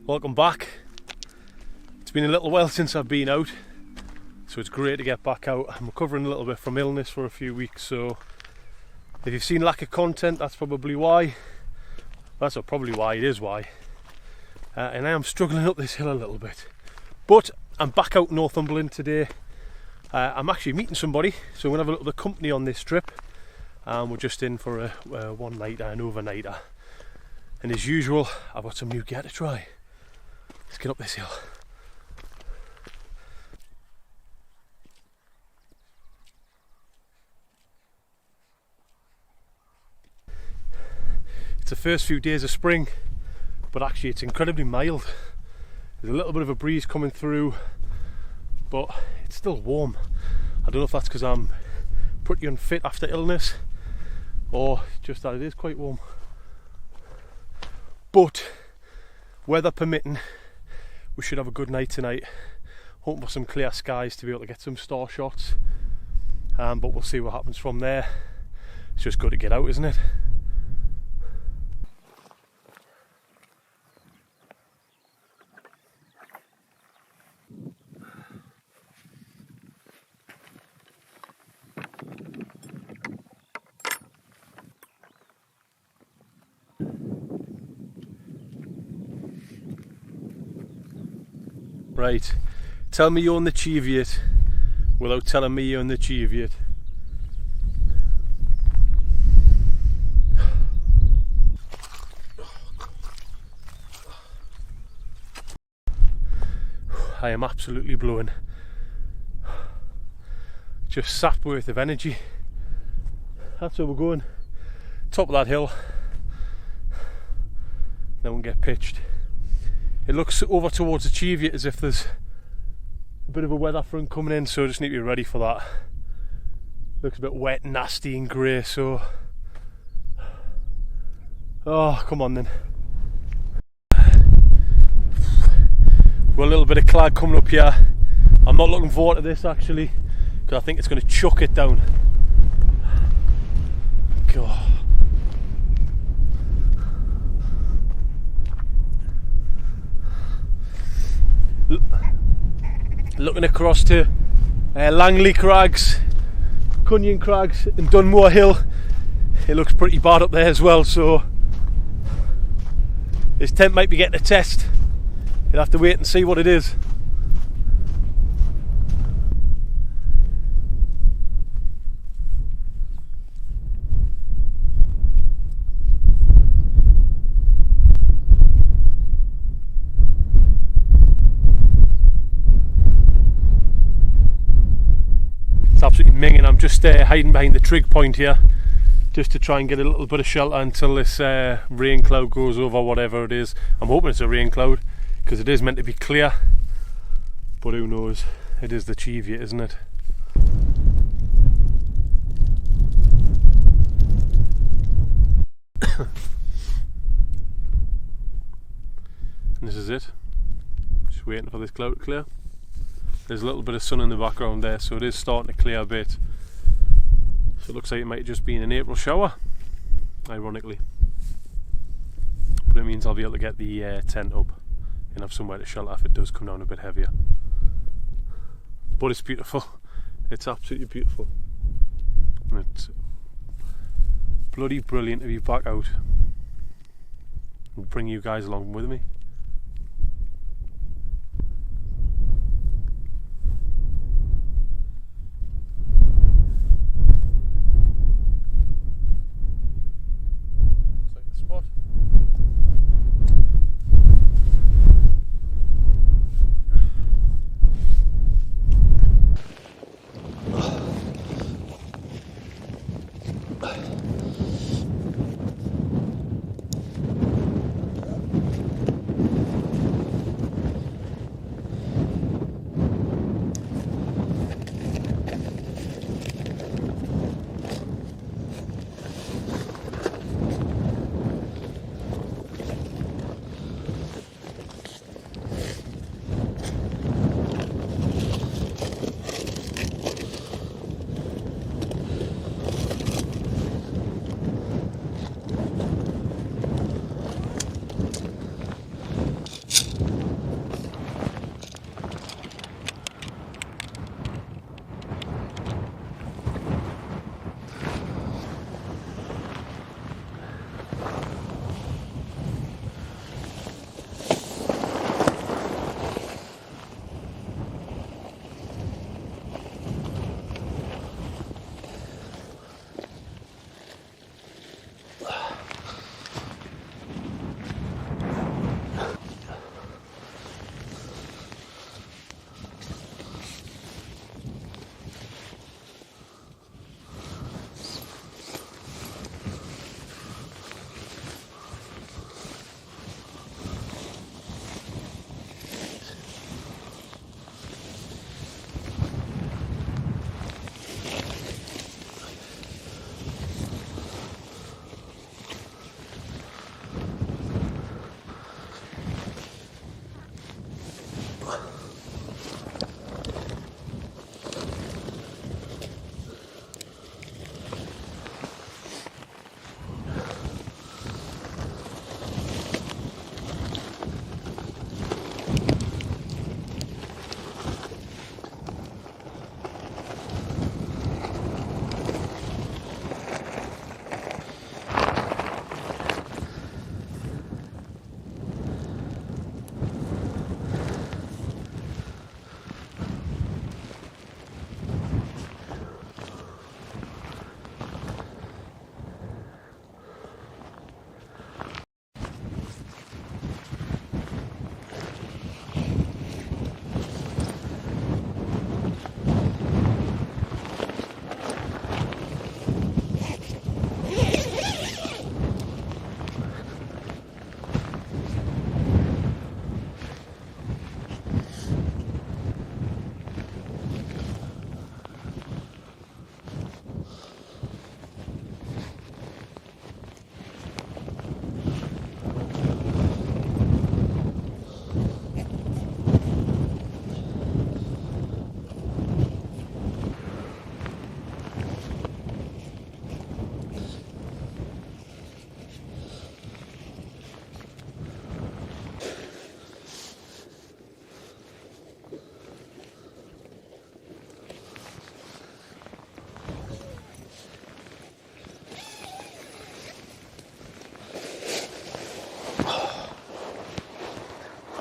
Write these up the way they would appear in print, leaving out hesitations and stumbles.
Welcome back. It's been a little while since I've been out, so it's great to get back out. I'm recovering a little bit from illness for a few weeks, so if you've seen lack of content, that's probably why. That's not probably why, it is why. And I am struggling up this hill a little bit. But I'm back out in Northumberland today. I'm actually meeting somebody, so we're going to have a little bit of company on this trip. We're just in for a one-nighter, an overnighter. And as usual, I've got some new gear to try. Let's get up this hill. It's the first few days of spring, but actually it's incredibly mild. There's a little bit of a breeze coming through, but it's still warm. I don't know if that's because I'm pretty unfit after illness, or just that it is quite warm. But weather permitting, we should have a good night tonight. Hoping for some clear skies to be able to get some star shots, but we'll see what happens from there. It's just good to get out, isn't it? Right, tell me you're on the Cheviot without telling me you're on the Cheviot. I am absolutely blowing. Just sap worth of energy. That's where we're going. Top of that hill. Then we'll get pitched. It looks over towards the Cheviot as if there's a bit of a weather front coming in, so I just need to be ready for that. Looks a bit wet, nasty and grey, so... Oh, come on then. Got a little bit of clag coming up here. I'm not looking forward to this actually, because I think it's going to chuck it down. God. Looking across to Langley Crags, Cunyon Crags and Dunmore Hill. It looks pretty bad up there as well, so this tent might be getting a test. You'll have to wait and see what it is. It's absolutely minging. I'm just hiding behind the trig point here just to try and get a little bit of shelter until this rain cloud goes over, whatever it is. I'm hoping it's a rain cloud because it is meant to be clear, but who knows. It is the Cheviot, isn't it? And this is it. Just waiting for this cloud to clear. There's a little bit of sun in the background there, so it is starting to clear a bit. So it looks like it might have just been an April shower, ironically. But it means I'll be able to get the tent up and have somewhere to shelter if it does come down a bit heavier. But it's beautiful. It's absolutely beautiful. And it's bloody brilliant to be back out and bring you guys along with me.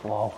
Wow.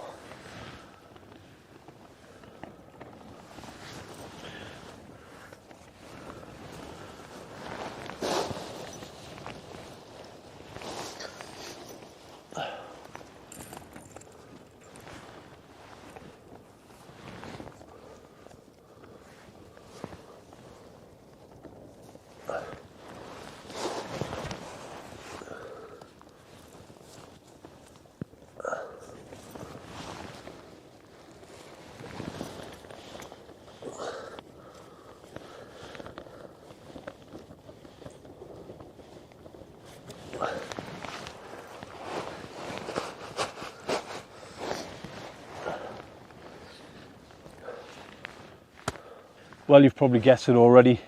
Well, you've probably guessed it already.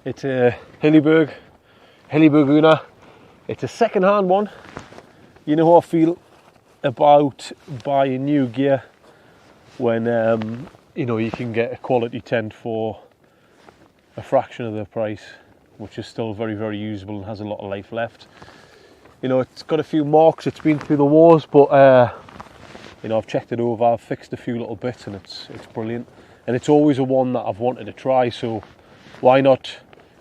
It's a Hilleberg Unna. It's a second-hand one. You know how I feel about buying new gear when you know, you can get a quality tent for a fraction of the price, which is still very, very usable and has a lot of life left. You know, it's got a few marks, it's been through the wars, but you know, I've checked it over, I've fixed a few little bits, and it's brilliant. And it's always a one that I've wanted to try, so why not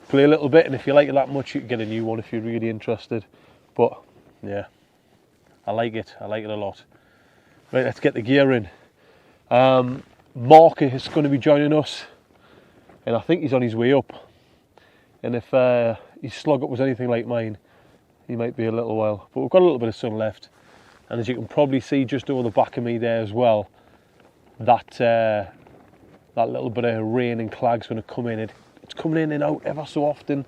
play a little bit? And if you like it that much, you can get a new one if you're really interested. But yeah, I like it a lot. Right, let's get the gear in. Mark is going to be joining us, and I think he's on his way up. And if his slug up was anything like mine, he might be a little while. But we've got a little bit of sun left, and as you can probably see just over the back of me there as well, that little bit of rain and clag's going to come in. It's coming in and out ever so often,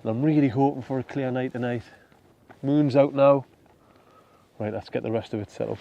and I'm really hoping for a clear night tonight. Moon's out now. Right, let's get the rest of it set up.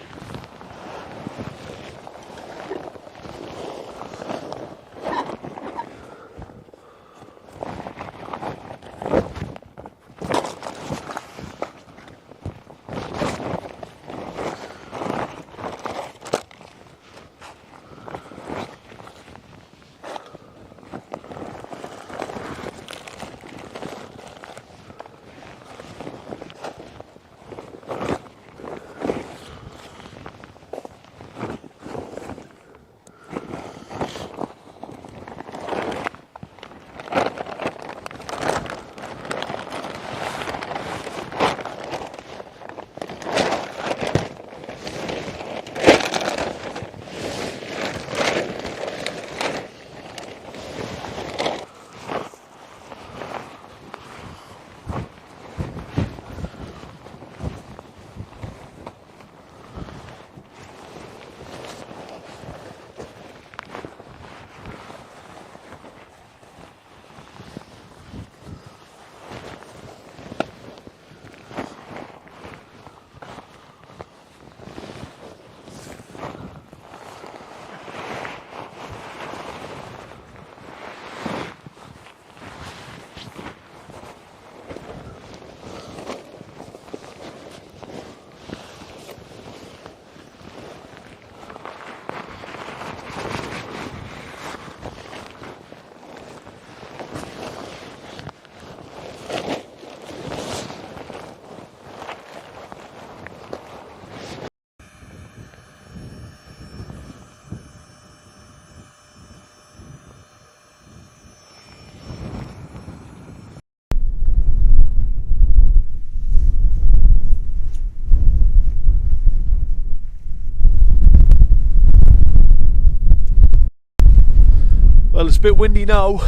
Well, it's a bit windy now.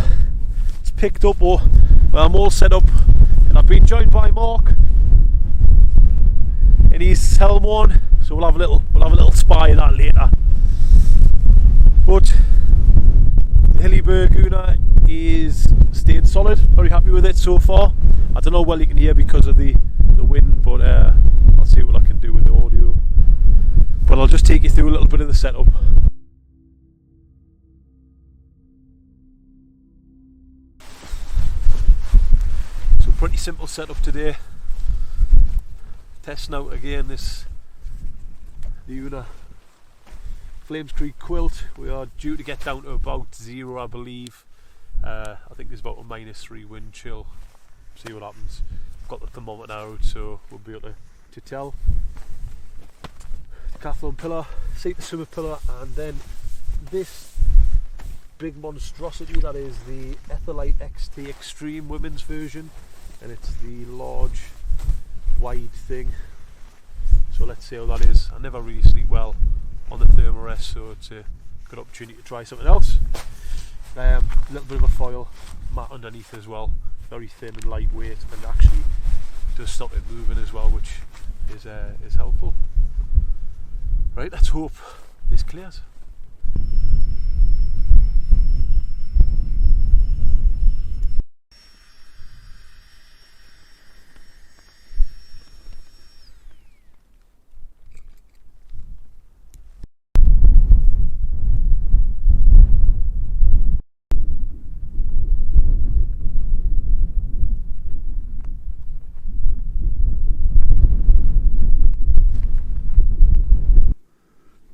It's picked up, but I'm all set up, and I've been joined by Mark in his helm on, so we'll have a little spy of that later. But the Hilleberg Unna is staying solid. Very happy with it so far. I don't know what you can hear because of the wind, but I'll see what I can do with the audio. But I'll just take you through a little bit of the setup. Pretty simple setup today. Testing out again the Unna Flames Creek quilt. We are due to get down to about 0, I believe. I think there's about a -3 wind chill. See what happens. I've got the thermometer out, so we'll be able to tell. decathlon pillar, seat to summit pillar, and then this big monstrosity that is the Ethelite XT Extreme women's version, and it's the large wide thing. So let's see how that is. I never really sleep well on the thermarest, so it's a good opportunity to try something else. A little bit of a foil mat underneath as well, very thin and lightweight, and actually does stop it moving as well, which is helpful. Right, let's hope this clears.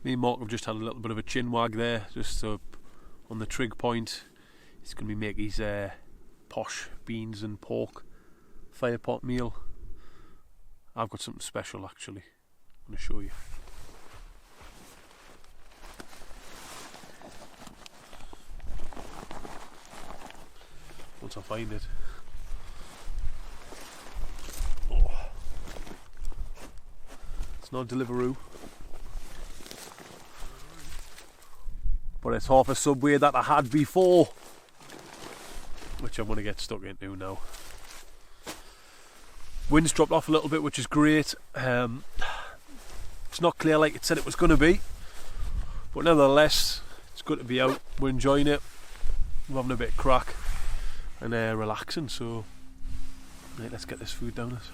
Me and Mark have just had a little bit of a chin wag there, just on the trig point. It's going to be Mickey's posh beans and pork fire pot meal. I've got something special actually, I'm going to show you. Once I find it. Oh. It's not Deliveroo, but it's half a Subway that I had before, which I'm going to get stuck into now. Wind's dropped off a little bit, which is great. It's not clear like it said it was going to be, but nevertheless it's good to be out. We're enjoying it, we're having a bit of crack and relaxing, so right, let's get this food down us.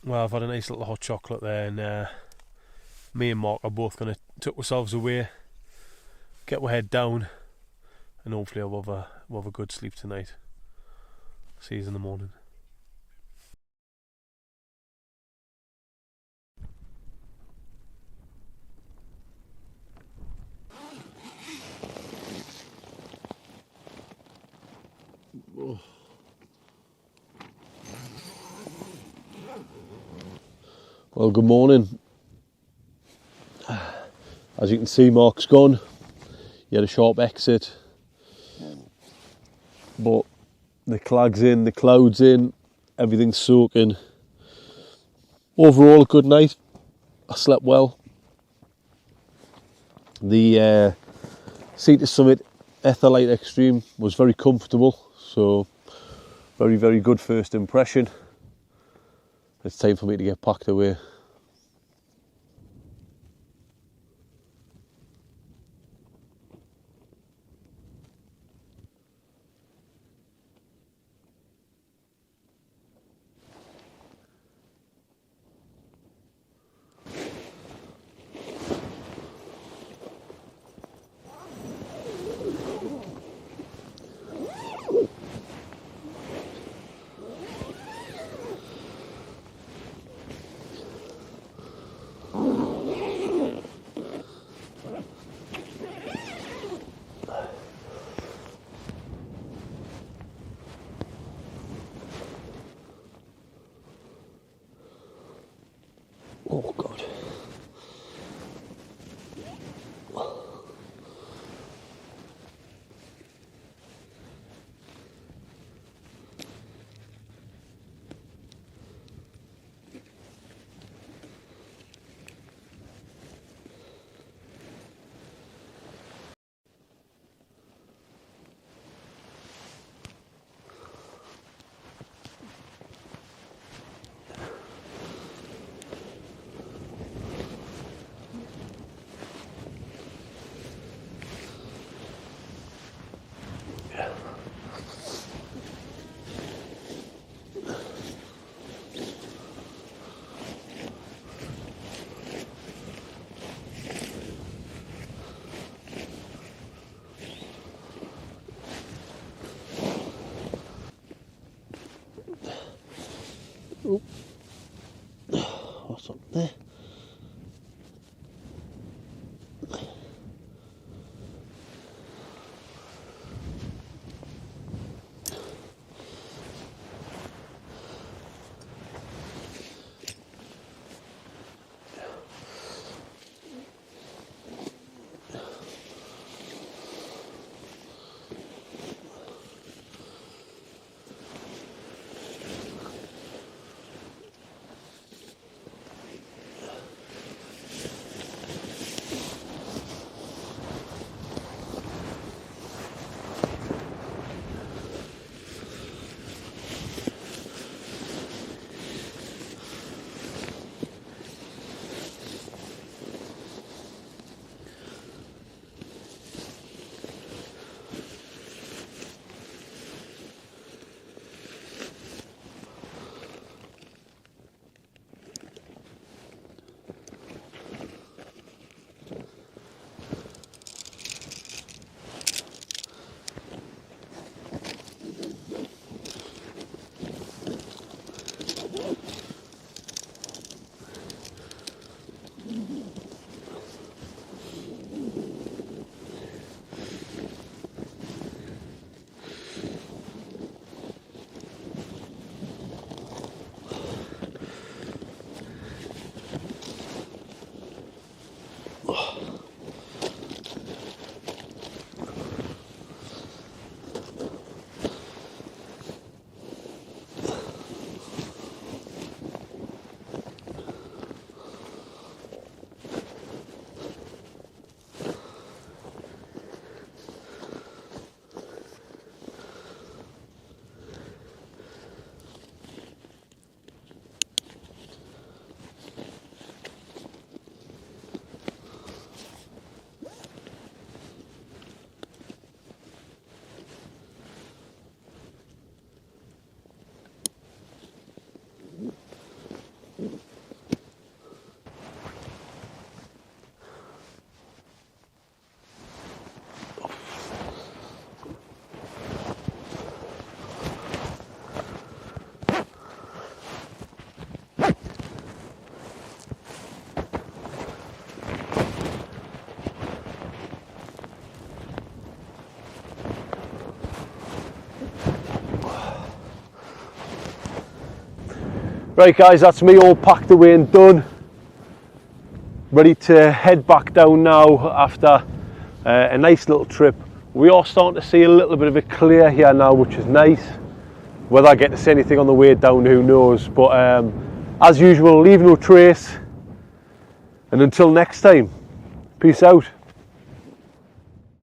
Well, I've had a nice little hot chocolate there, and me and Mark are both going to tuck ourselves away, get our head down, and hopefully we'll have a good sleep tonight. See you in the morning. Oh. Well, good morning. As you can see, Mark's gone. He had a sharp exit, but the clag's in, the cloud's in, everything's soaking. Overall, a good night. I slept well. The seat to summit Ethelite Extreme was very comfortable, so very, very good first impression. It's time for me to get packed away. Oh God. Oh. What's up there? Right guys, that's me all packed away and done. Ready to head back down now after a nice little trip. We are starting to see a little bit of a clear here now, which is nice. Whether I get to see anything on the way down, who knows. But as usual, leave no trace. And until next time, peace out.